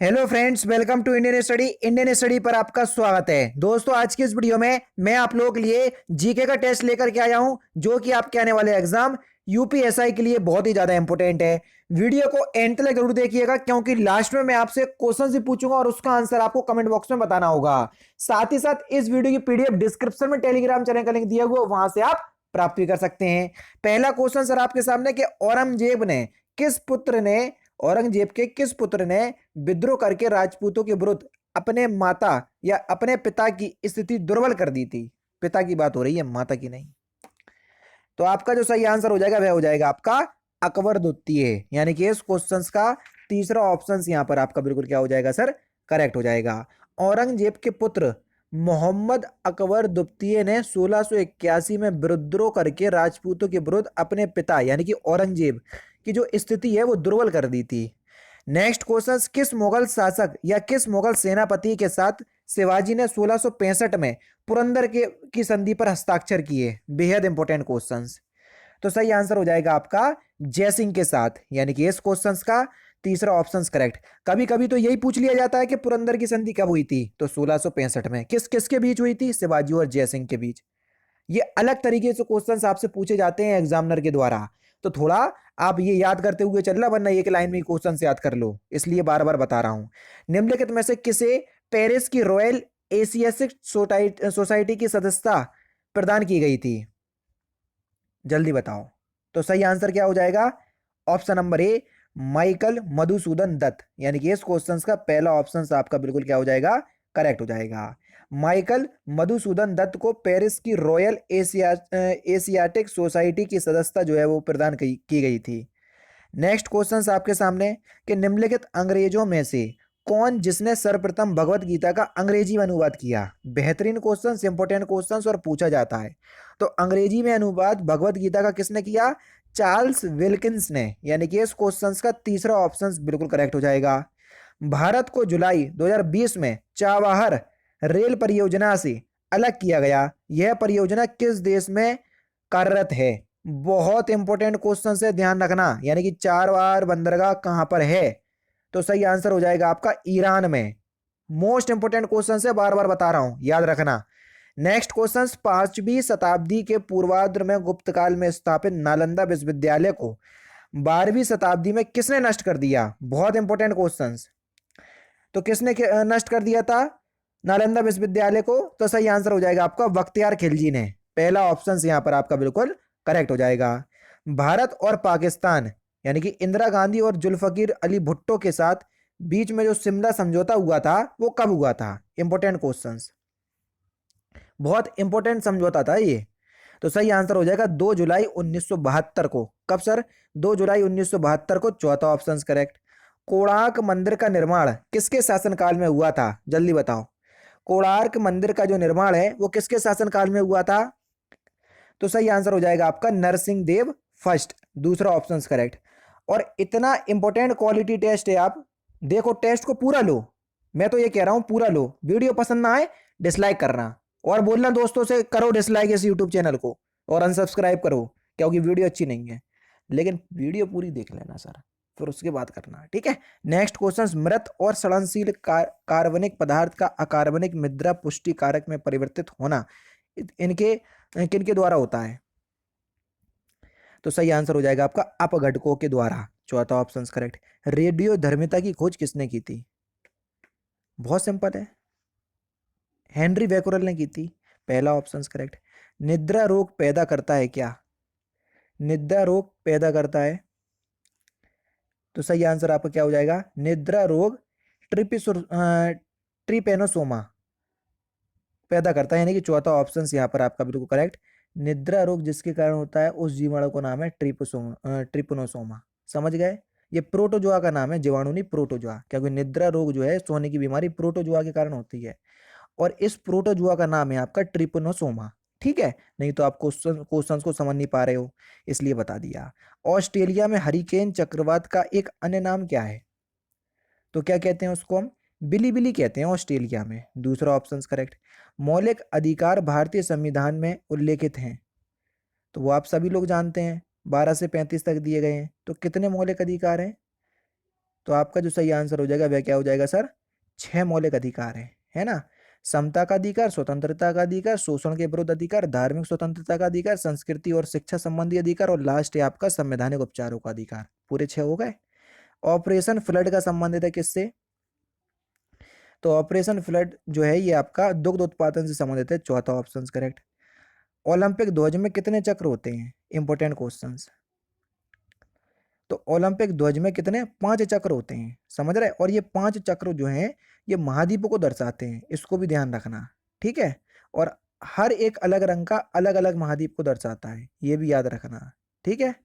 Hello friends, welcome to Indian study पर आपका स्वागत है। दोस्तों, आज की इस वीडियो में मैं आप लोगों के लिए जीके का टेस्ट लेकर के आया हूं, जो कि आपके आने वाले एग्जाम यूपीएसआई के लिए बहुत ही ज्यादा इंपॉर्टेंट है। वीडियो को एंड तक जरूर देखिएगा, क्योंकि लास्ट में मैं आपसे क्वेश्चन भी पूछूंगा और उसका आंसर आपको कमेंट बॉक्स में बताना होगा। साथ ही साथ इस वीडियो की पीडीएफ डिस्क्रिप्शन में टेलीग्राम चैनल का लिंक दिया हुआ, वहां से आप प्राप्त भी कर सकते हैं। पहला क्वेश्चन सर आपके सामने कि औरंगजेब के किस पुत्र ने विद्रोह करके राजपूतों के विरुद्ध अपने माता या अपने पिता की स्थिति दुर्बल कर दी थी। पिता की बात हो रही है, माता की नहीं। तो आपका जो सही आंसर हो जाएगा वह हो जाएगा आपका अकबर द्वितीय, यानी कि इस क्वेश्चन का तीसरा ऑप्शन यहां पर आपका बिल्कुल क्या हो जाएगा सर, करेक्ट हो जाएगा। औरंगजेब के पुत्र मोहम्मद अकबर द्वितीय ने 1681 में विद्रोह करके राजपूतों के विरुद्ध अपने पिता यानी कि औरंगजेब की जो स्थिति है वो दुर्बल कर दी थी। नेक्स्ट क्वेश्चन, किस मुगल शासक या किस मुगल सेनापति के साथ शिवाजी ने 1665 में पुरंदर के की संधि पर हस्ताक्षर किए? बेहद इंपॉर्टेंट क्वेश्चंस। तो सही आंसर हो जाएगा आपका जयसिंह के साथ, यानी कि इस क्वेश्चंस का तीसरा ऑप्शन करेक्ट। कभी कभी तो यही पूछ लिया जाता है कि पुरंदर की संधि कब हुई थी, तो 1665 में। किस किसके बीच हुई थी? शिवाजी और जयसिंह के बीच। ये अलग तरीके से क्वेश्चंस आपसे पूछे जाते हैं एग्जामिनर के द्वारा, तो थोड़ा आप ये याद करते हुए चलना, वरना एक लाइन में क्वेश्चन याद कर लो, इसलिए बार बार बता रहा हूं। निम्नलिखित में से किसे पेरिस की रॉयल एशियाटिक सोसाइटी की सदस्यता प्रदान की गई थी? जल्दी बताओ। तो सही आंसर क्या हो जाएगा? Option number A, Michael Madhusudan Dutt, यानी कि इस क्वेश्चन का पहला ऑप्शन आपका बिल्कुल क्या हो जाएगा, करेक्ट हो जाएगा। माइकल मधुसूदन दत्त को पेरिस की रॉयल एशियाटिक सोसाइटी की सदस्यता जो है वो प्रदान की गई थी। नेक्स्ट क्वेश्चन आपके सामने कि निम्नलिखित अंग्रेजों में से कौन जिसने सर्वप्रथम भगवत गीता का अंग्रेजी में अनुवाद किया? बेहतरीन क्वेश्चन, इंपॉर्टेंट क्वेश्चन और पूछा जाता है। तो अंग्रेजी में अनुवाद भगवत गीता का किसने किया? चार्ल्स विल्किंस ने, यानी कि इस क्वेश्चन का तीसरा ऑप्शन बिल्कुल करेक्ट हो जाएगा। भारत को जुलाई 2020 में चाबहार रेल परियोजना से अलग किया गया। यह परियोजना किस देश में कार्यरत है? बहुत इंपॉर्टेंट क्वेश्चन से ध्यान रखना, यानी कि चाबहार बंदरगाह कहां पर है? तो सही आंसर हो जाएगा आपका ईरान में। मोस्ट इंपोर्टेंट क्वेश्चन है, बार बार बता रहा हूं, याद रखना। नेक्स्ट क्वेश्चन, 5वीं शताब्दी के पूर्वार्ध में गुप्त काल में स्थापित नालंदा विश्वविद्यालय को 12वीं शताब्दी में किसने नष्ट कर दिया? बहुत इंपॉर्टेंट क्वेश्चन। तो किसने नष्ट कर दिया था नालंदा विश्वविद्यालय को? तो सही आंसर हो जाएगा आपका बख्तियार खिलजी ने। पहला ऑप्शन यहां पर आपका बिल्कुल करेक्ट हो जाएगा। भारत और पाकिस्तान यानी कि इंदिरा गांधी और जुल्फिकार अली भुट्टो के साथ बीच में जो शिमला समझौता हुआ था वो कब हुआ था? इंपॉर्टेंट क्वेश्चंस, बहुत इंपॉर्टेंट समझौता था ये। तो सही आंसर हो जाएगा 2 जुलाई 1972 को। कब सर? 2 जुलाई 1972 को, चौथा ऑप्शन करेक्ट। कोणार्क मंदिर का निर्माण किसके शासनकाल में हुआ था? जल्दी बताओ। कोणार्क मंदिर का जो निर्माण है वो किसके शासनकाल में हुआ था? तो सही आंसर हो जाएगा आपका नरसिंह देव फर्स्ट, दूसरा ऑप्शन करेक्ट। और इतना इंपॉर्टेंट क्वालिटी टेस्ट है, आप देखो टेस्ट को पूरा लो। मैं तो ये कह रहा हूं पूरा लो। वीडियो पसंद ना आए डिसलाइक करना, और बोलना दोस्तों से करो डिसलाइक इस यूट्यूब चैनल को, और अनसब्सक्राइब करो, क्योंकि वीडियो अच्छी नहीं है। लेकिन वीडियो पूरी देख लेना सर, फिर उसके बाद करना, ठीक है। नेक्स्ट क्वेश्चन, मृत और सड़नशील कार्बनिक पदार्थ का अकार्बनिक मृदा पुष्टि कारक में परिवर्तित होना इनके किनके द्वारा होता है? तो सही आंसर हो जाएगा आपका अपघटकों के द्वारा, चौथा ऑप्शन करेक्ट। रेडियो धर्मिता की खोज किसने की थी? बहुत सिंपल है, हेनरी बैक्यूरेल ने की थी, पहला ऑप्शन करेक्ट। निद्रा रोग पैदा करता है क्या? निद्रा रोग पैदा करता है, तो सही आंसर आपका क्या हो जाएगा? निद्रा रोग ट्रिपेनोसोमा पैदा करता है, यानी कि चौथा ऑप्शन यहाँ पर आपका बिल्कुल करेक्ट। निद्रा रोग जिसके कारण होता है उस जीवाणु का नाम है ट्रिपनोसोमा। समझ गए? ये प्रोटोजोआ का नाम है, जीवाणु नहीं, प्रोटोजोआ, क्योंकि निद्रा रोग जो है सोने की बीमारी प्रोटोजोआ के कारण होती है, और इस प्रोटोजोआ का नाम है आपका ट्रिपनोसोमा। ठीक है, नहीं तो आप क्वेश्चन को समझ नहीं पा रहे हो, इसलिए बता दिया। ऑस्ट्रेलिया में हरिकेन चक्रवात का एक अन्य नाम क्या है? तो क्या कहते हैं उसको? हम बिली कहते हैं ऑस्ट्रेलिया में, दूसरा ऑप्शन करेक्ट। मौलिक अधिकार भारतीय संविधान में उल्लेखित हैं, तो वो आप सभी लोग जानते हैं, 12 से 35 तक दिए गए हैं। तो कितने मौलिक अधिकार हैं? तो आपका जो सही आंसर हो जाएगा वह क्या हो जाएगा सर? 6 मौलिक अधिकार है ना? समता का अधिकार, स्वतंत्रता का अधिकार, शोषण के विरुद्ध अधिकार, धार्मिक स्वतंत्रता का अधिकार, संस्कृति और शिक्षा संबंधी अधिकार और लास्ट है आपका संवैधानिक उपचारों का अधिकार। पूरे 6 हो गए। ऑपरेशन फ्लड का संबंधित है किससे? तो ऑपरेशन फ्लड जो है ये आपका दुग्ध उत्पादन से संबंधित है, चौथा ऑप्शन करेक्ट। ओलंपिक ध्वज में कितने चक्र होते हैं? Important question. तो ओलंपिक ध्वज में कितने? 5 चक्र होते हैं, समझ रहे? और ये 5 चक्र जो हैं ये महाद्वीपों को दर्शाते हैं, इसको भी ध्यान रखना, ठीक है? और हर एक अलग रंग का अलग अलग महाद्वीप को दर्शाता है, ये भी याद रखना, ठीक है?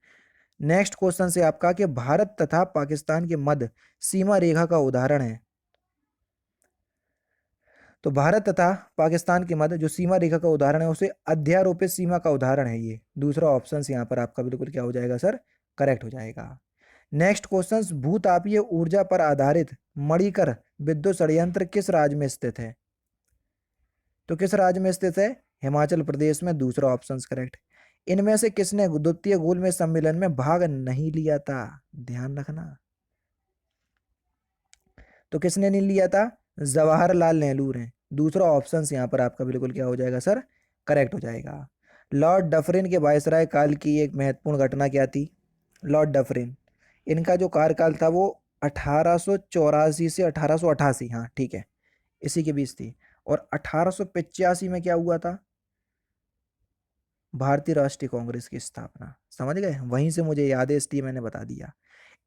नेक्स्ट क्वेश्चन से आपका कि भारत तथा पाकिस्तान के मध्य सीमा रेखा का उदाहरण है। तो भारत तथा पाकिस्तान के मध्य जो सीमा रेखा का उदाहरण है उसे अध्यारोपित सीमा का उदाहरण है ये। दूसरा ऑप्शन यहाँ पर आपका बिल्कुल क्या हो जाएगा सर? करेक्ट हो जाएगा। नेक्स्ट क्वेश्चन, भूतापीय ऊर्जा पर आधारित मणिकर विद्युत संयंत्र किस राज्य में स्थित है? तो किस राज्य में स्थित है? हिमाचल प्रदेश में। दूसरा ऑप्शन करेक्ट। इनमें से किसने द्वितीय गोलमेज सम्मेलन में भाग नहीं लिया था? ध्यान रखना। तो किसने नहीं लिया था? जवाहरलाल नेहरू ने। दूसरा ऑप्शन यहाँ पर आपका बिल्कुल क्या हो जाएगा सर? करेक्ट हो जाएगा। लॉर्ड डफरिन के वायसराय काल की एक महत्वपूर्ण घटना क्या थी? लॉर्ड डफरिन, इनका जो कार्यकाल था वो 1884 से 1888, हाँ ठीक है, इसी के बीच थी। और 1885 में क्या हुआ था? भारतीय राष्ट्रीय कांग्रेस की स्थापना। समझ गए? वहीं से मुझे याद है इसलिए मैंने बता दिया।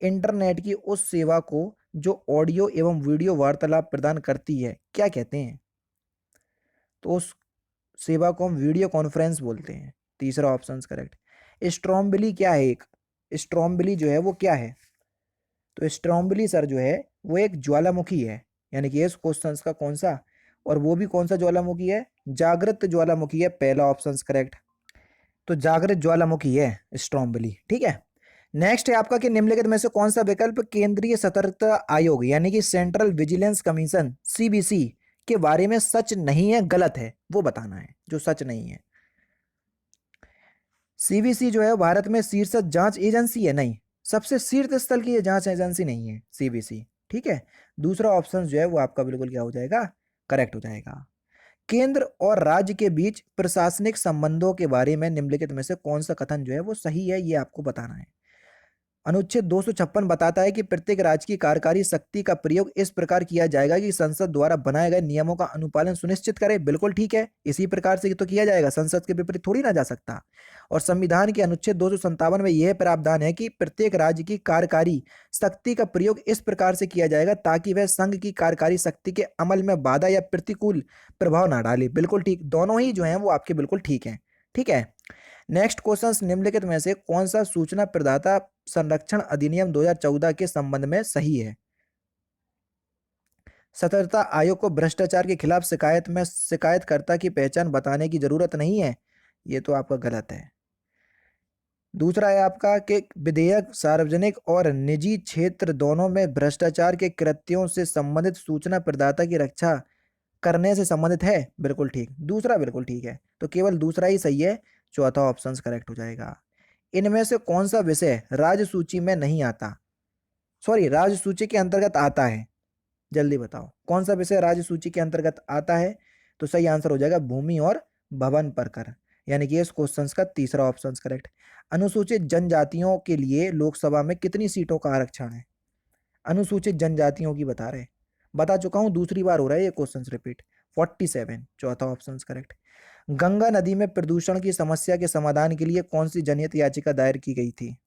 इंटरनेट की उस सेवा को जो ऑडियो एवं वीडियो वार्तालाप प्रदान करती है क्या कहते हैं? तो उस सेवा को हम वीडियो कॉन्फ्रेंस बोलते हैं। तीसरा ऑप्शन करेक्ट। स्ट्रोम्बली क्या है? एक स्ट्रोम्बली जो है वो क्या है? तो स्ट्रोम्बली सर जो है वो एक ज्वालामुखी है, यानी कि इस क्वेश्चन का कौन सा, और वो भी कौन सा ज्वालामुखी है? जागृत ज्वालामुखी है। पहला ऑप्शन करेक्ट। तो जागृत ज्वालामुखी है स्ट्रोम्बली, ठीक है। नेक्स्ट है आपका कि निम्नलिखित में से कौन सा विकल्प केंद्रीय सतर्कता आयोग यानी कि सेंट्रल विजिलेंस कमीशन सीबीसी के बारे में सच नहीं है, गलत है, वो बताना है जो सच नहीं है। सीबीसी जो है भारत में शीर्ष जांच एजेंसी है, नहीं, सबसे शीर्ष स्तर की ये जांच एजेंसी नहीं है सीबीसी, ठीक है। दूसरा ऑप्शन जो है वो आपका बिल्कुल क्या हो जाएगा? करेक्ट हो जाएगा। केंद्र और राज्य के बीच प्रशासनिक संबंधों के बारे में निम्नलिखित में से कौन सा कथन जो है वो सही है, ये आपको बताना है। अनुच्छेद 256 बताता है कि प्रत्येक राज्य की कार्यकारी शक्ति का प्रयोग इस प्रकार किया जाएगा कि संसद द्वारा बनाए गए नियमों का अनुपालन सुनिश्चित करे। बिल्कुल ठीक है, इसी प्रकार से तो किया जाएगा, संसद के विपरीत थोड़ी ना जा सकता। और संविधान के अनुच्छेद 257 में यह प्रावधान है कि प्रत्येक राज्य की कार्यकारी शक्ति का प्रयोग इस प्रकार से किया जाएगा ताकि वह संघ की कार्यकारी शक्ति के अमल में बाधा या प्रतिकूल प्रभाव ना डाले। बिल्कुल ठीक, दोनों ही जो है वो आपके बिल्कुल ठीक है, ठीक है। नेक्स्ट क्वेश्चन, निम्नलिखित में से कौन सा सूचना प्रदाता संरक्षण अधिनियम 2014 के संबंध में सही है? सतर्कता आयोग को भ्रष्टाचार के खिलाफ शिकायत में शिकायतकर्ता की पहचान बताने की जरूरत नहीं है, ये तो आपका गलत है। दूसरा है आपका कि विधेयक सार्वजनिक और निजी क्षेत्र दोनों में भ्रष्टाचार के कृत्यों से संबंधित सूचना प्रदाता की रक्षा करने से संबंधित है। बिल्कुल ठीक, दूसरा बिल्कुल ठीक है, तो केवल दूसरा ही सही है। चौथा ऑप्शन करेक्ट हो जाएगा। इनमें से कौन सा विषय राज्य सूची में नहीं आता, सॉरी राज्य सूची के अंतर्गत आता है? जल्दी बताओ कौन सा विषय राज्य सूची के अंतर्गत आता है? तो सही आंसर हो जाएगा भूमि और भवन प्रकर, यानी कि इस क्वेश्चन का तीसरा ऑप्शन करेक्ट। अनुसूचित जनजातियों के लिए लोकसभा में कितनी सीटों का आरक्षण है? अनुसूचित जनजातियों की बता रहे, बता चुका हूं, दूसरी बार हो रहा है ये क्वेश्चन रिपीट। 47, चौथा ऑप्शन करेक्ट। गंगा नदी में प्रदूषण की समस्या के समाधान के लिए कौन सी जनहित याचिका दायर की गई थी?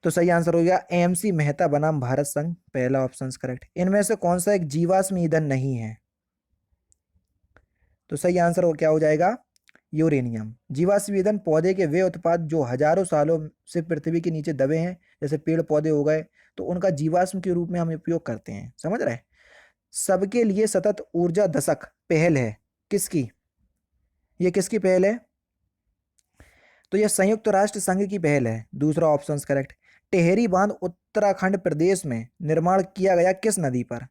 तो सही आंसर हो गया एएमसी मेहता बनाम भारत संघ, पहला ऑप्शन करेक्ट। इनमें से कौन सा एक जीवाश्म ईंधन नहीं है? तो सही आंसर हो क्या हो जाएगा? यूरेनियम। जीवाश्म ईंधन पौधे के वे उत्पाद जो हजारों सालों से पृथ्वी के नीचे दबे हैं, जैसे पेड़ पौधे हो गए, तो उनका जीवाश्म के रूप में हम उपयोग करते हैं, समझ रहे हैं। सबके लिए सतत ऊर्जा दशक पहल है किसकी? ये किसकी पहल है? तो यह संयुक्त राष्ट्र संघ की पहल है, दूसरा ऑप्शन करेक्ट। टेहरी बांध उत्तराखंड प्रदेश में निर्माण किया गया किस नदी पर?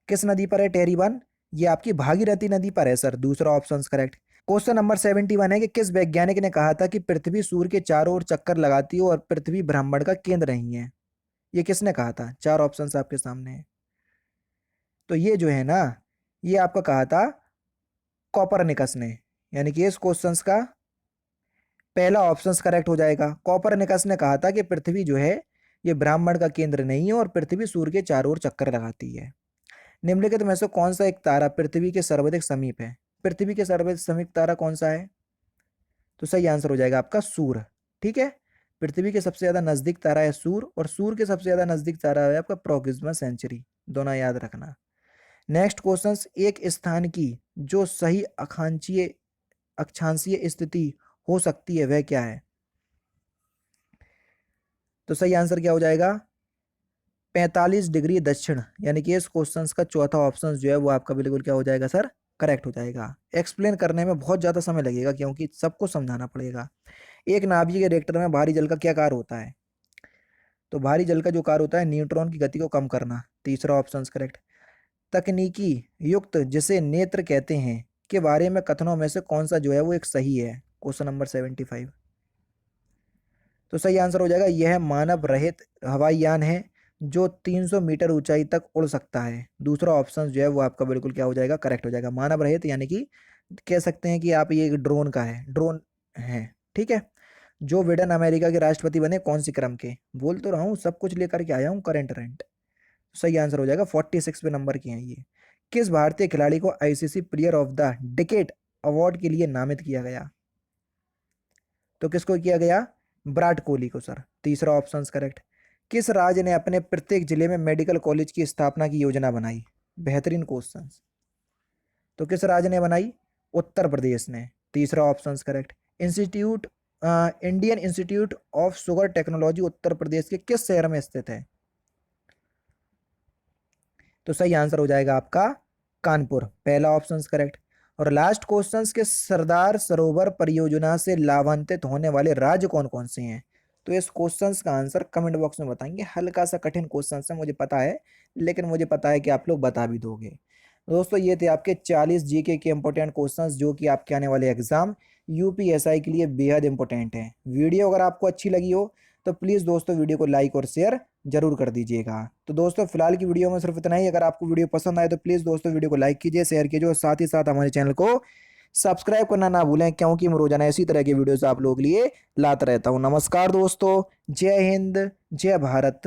किस नदी पर है टेहरी बांध? ये आपकी भागीरथी नदी पर है सर, दूसरा ऑप्शन करेक्ट। क्वेश्चन नंबर 71 है कि किस वैज्ञानिक ने कहा था कि पृथ्वी सूर्य के चारों ओर चक्कर लगाती है और पृथ्वी ब्रह्मांड का केंद्र नहीं है? ये किसने कहा था? चार ऑप्शंस आपके सामने है। तो ये जो है ना, ये आपका कहा था कॉपरनिकस ने, यानी कि इस क्वेश्चंस का पहला ऑप्शन करेक्ट हो जाएगा। कॉपरनिकस ने कहा था कि पृथ्वी जो है ये ब्रह्मांड का केंद्र नहीं है और पृथ्वी सूर्य के चारों ओर चक्कर लगाती है। निम्नलिखित में से कौन सा एक तारा पृथ्वी के सर्वाधिक समीप है? पृथ्वी के सर्वाधिक समीप तारा कौन सा है? तो सही आंसर हो जाएगा आपका सूर्य। ठीक है, पृथ्वी के सबसे ज्यादा नजदीक तारा है सूर्य, और सूर्य के सबसे ज्यादा नजदीक तारा है आपका प्रोक्सिमा सेंचुरी। दोनों याद रखना। नेक्स्ट क्वेश्चन, एक स्थान की जो सही अक्षांशीय अक्षांशीय स्थिति हो सकती है वह क्या है? तो सही आंसर क्या हो जाएगा? 45 डिग्री दक्षिण, यानी कि इस क्वेश्चन का चौथा ऑप्शन जो है वो आपका बिल्कुल क्या हो जाएगा सर? करेक्ट हो जाएगा। एक्सप्लेन करने में बहुत ज्यादा समय लगेगा क्योंकि सबको समझाना पड़ेगा। एक नाभिक के रिएक्टर में भारी जल का क्या कार्य होता है? तो भारी जल का जो कार्य होता है न्यूट्रॉन की गति को कम करना। तीसरा ऑप्शन करेक्ट। तकनीकी युक्त जिसे नेत्र कहते हैं के बारे में कथनों में से कौन सा जो है वो एक सही है? Question number 75। तो सही आंसर हो जाएगा यह मानव रहित हवाई यान है जो 300 मीटर ऊंचाई तक उड़ सकता है। दूसरा ऑप्शन जो है वो आपका बिल्कुल क्या हो जाएगा? करेक्ट हो जाएगा। मानव रहित यानी कि कह सकते हैं कि आप ये ड्रोन का है, ड्रोन है। ठीक है। जो बिडेन अमेरिका के राष्ट्रपति बने कौन सी क्रम के? बोल तो रहा हूँ सब कुछ लेकर के आया हूँ करंट रेंट। सही आंसर हो जाएगा 46 पे नंबर के हैं ये। किस भारतीय खिलाड़ी को ICC player of the decade award के लिए नामित किया गया? तो किसको किया गया? विराट कोहली को सर। तीसरा ऑप्शन करेक्ट। किस राज्य ने अपने प्रत्येक जिले में मेडिकल कॉलेज की स्थापना की योजना बनाई? बेहतरीन क्वेश्चन। तो किस राज्य ने बनाई? उत्तर प्रदेश ने। तीसरा option correct. Institute Indian institute of sugar technology Uttar Pradesh के किस शहर में स्थित है? तो सही आंसर हो जाएगा आपका कानपुर। पहला ऑप्शन करेक्ट। और लास्ट क्वेश्चन के सरदार सरोवर परियोजना से लाभान्वित होने वाले राज्य कौन कौन से हैं? तो इस क्वेश्चन का आंसर कमेंट बॉक्स में बताएंगे। हल्का सा कठिन क्वेश्चन है मुझे पता है, लेकिन मुझे पता है कि आप लोग बता भी दोगे। दोस्तों ये थे आपके 40 जीके के इंपॉर्टेंट क्वेश्चंस जो कि आपके आने वाले एग्जाम यूपीएसआई के लिए बेहद इंपॉर्टेंट हैं। वीडियो अगर आपको अच्छी लगी हो तो प्लीज़ दोस्तों वीडियो को लाइक और शेयर जरूर कर दीजिएगा। तो दोस्तों फिलहाल की वीडियो में सिर्फ इतना ही। अगर आपको वीडियो पसंद आए तो प्लीज़ दोस्तों वीडियो को लाइक कीजिए, शेयर कीजिए और साथ ही साथ हमारे चैनल को सब्सक्राइब करना ना भूलें क्योंकि मैं रोजाना इसी तरह के वीडियोस आप लोगों के लिए लाता रहता हूँ। नमस्कार दोस्तों, जय हिंद, जय भारत।